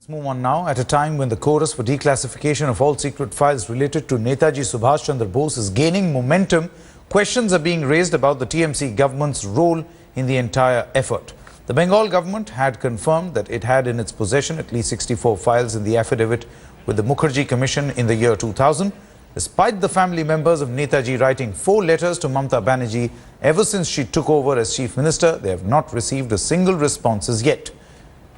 Let's move on now. At a time when the chorus for declassification of all secret files related to Netaji Subhas Chandra Bose is gaining momentum, questions are being raised about the TMC government's role in the entire effort. The Bengal government had confirmed that it had in its possession at least 64 files in the affidavit with the Mukherjee Commission in the year 2000. Despite the family members of Netaji writing 4 letters to Mamata Banerjee ever since she took over as Chief Minister, they have not received a single response as yet,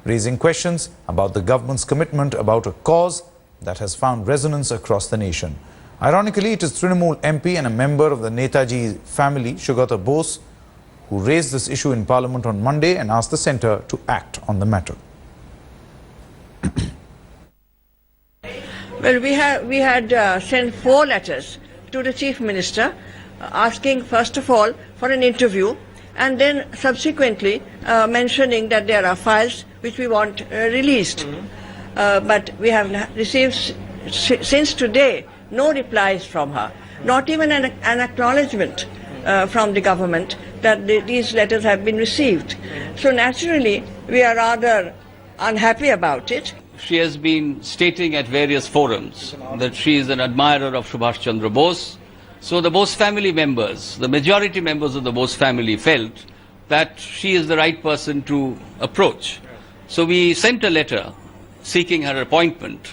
raising questions about the government's commitment about a cause that has found resonance across the nation. Ironically, it is Trinamool MP and a member of the Netaji family, Govt Bose, who raised this issue in Parliament on Monday and asked the centre to act on the matter. Well, we had sent 4 letters to the Chief Minister asking, first of all, for an interview, and then subsequently mentioning that there are files which we want released. But we have received since today no replies from her, not even an acknowledgement from the government that these letters have been received. So naturally, we are rather unhappy about it. She has been stating at various forums that she is an admirer of Subhas Chandra Bose. So the Bose family members, the majority members of the Bose family felt that she is the right person to approach. So we sent a letter seeking her appointment.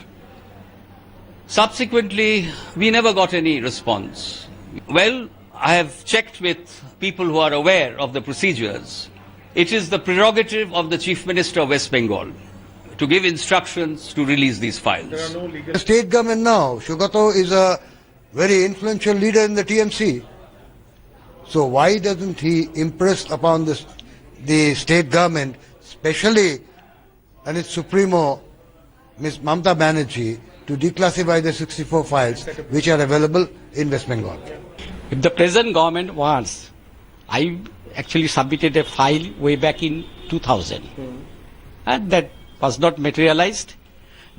Subsequently, we never got any response. Well, I have checked with people who are aware of the procedures. It is the prerogative of the Chief Minister of West Bengal to give instructions to release these files. The state government now, Govt is a very influential leader in the TMC. So why doesn't he impress upon the state government, especially and its supremo, Ms. Mamata Banerjee, to declassify the 64 files which are available in West Bengal? If the present government wants, I actually submitted a file way back in 2000 and that was not materialized.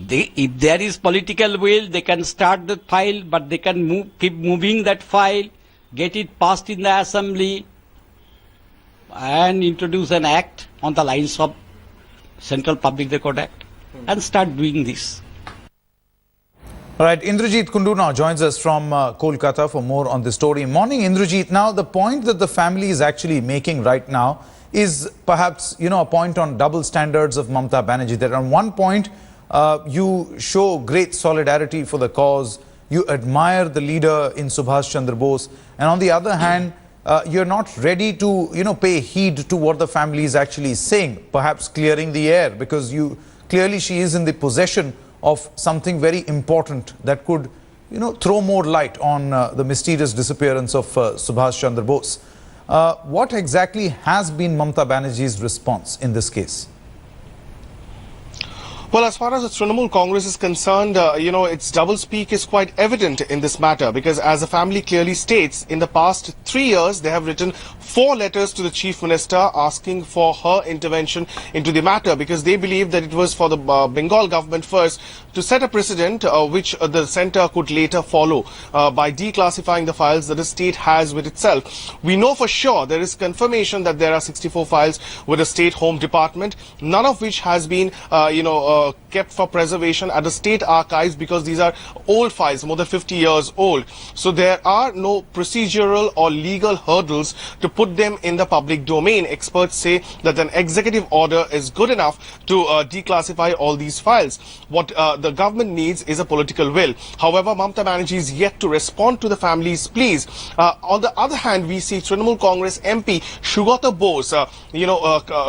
If there is political will, they can start the file, but they can keep moving that file, get it passed in the assembly and introduce an act on the lines of Central Public Record Act and start doing this. All right, Indrajit Kundu now joins us from Kolkata for more on this story. Morning, Indrajit. Now, the point that the family is actually making right now is perhaps, a point on double standards of Mamata Banerjee. That on one point, you show great solidarity for the cause, you admire the leader in Subhas Chandra Bose, and on the other hand, you're not ready to, pay heed to what the family is actually saying, perhaps clearing the air, because clearly she is in the possession of something very important that could, throw more light on the mysterious disappearance of Subhas Chandra Bose. What exactly has been Mamata Banerjee's response in this case? Well, as far as the Trinamool Congress is concerned, its doublespeak is quite evident in this matter, because as the family clearly states, in the past 3 years, they have written 4 letters to the Chief Minister asking for her intervention into the matter, because they believe that it was for the Bengal government first to set a precedent which the centre could later follow by declassifying the files that the state has with itself. We know for sure there is confirmation that there are 64 files with the State Home Department, none of which has been, kept for preservation at the state archives, because these are old files, more than 50 years old. So there are no procedural or legal hurdles to put them in the public domain. Experts say that an executive order is good enough to declassify all these files. What the government needs is a political will. However, Mamata Banerjee is yet to respond to the family's pleas. On the other hand, we see Trinamool Congress MP Govt Bose,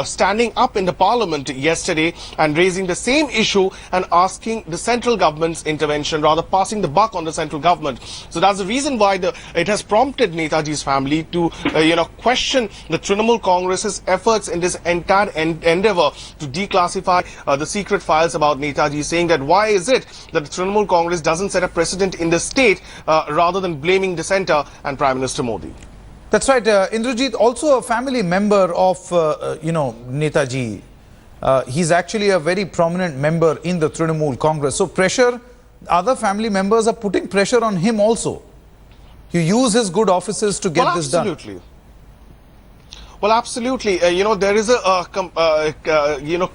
standing up in the Parliament yesterday and raising the same issue and asking the central government's intervention, rather passing the buck on the central government. So that's the reason why it has prompted Netaji's family to, question the Trinamool Congress's efforts in this entire endeavor to declassify the secret files about Netaji, saying that why is it that the Trinamool Congress doesn't set a precedent in the state rather than blaming the centre and Prime Minister Modi. That's right. Indrajit, also a family member of, Netaji. He's actually a very prominent member in the Trinamool Congress. So other family members are putting pressure on him also. You use his good offices to get this done. Absolutely. Well, absolutely. There is a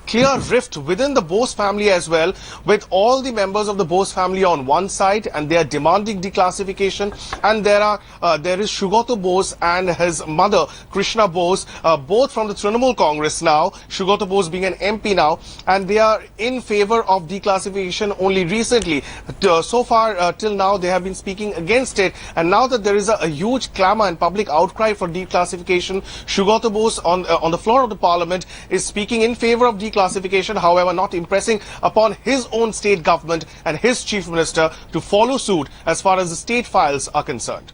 clear rift within the Bose family as well, with all the members of the Bose family on one side, and they are demanding declassification. And there is Sugato Bose and his mother, Krishna Bose, both from the Trinamool Congress now, Sugato Bose being an MP now, and they are in favor of declassification only recently. So far, till now, they have been speaking against it. And now that there is a huge clamor and public outcry for declassification, Sugato Bose on the floor of the parliament is speaking in favor of declassification, however not impressing upon his own state government and his chief minister to follow suit as far as the state files are concerned.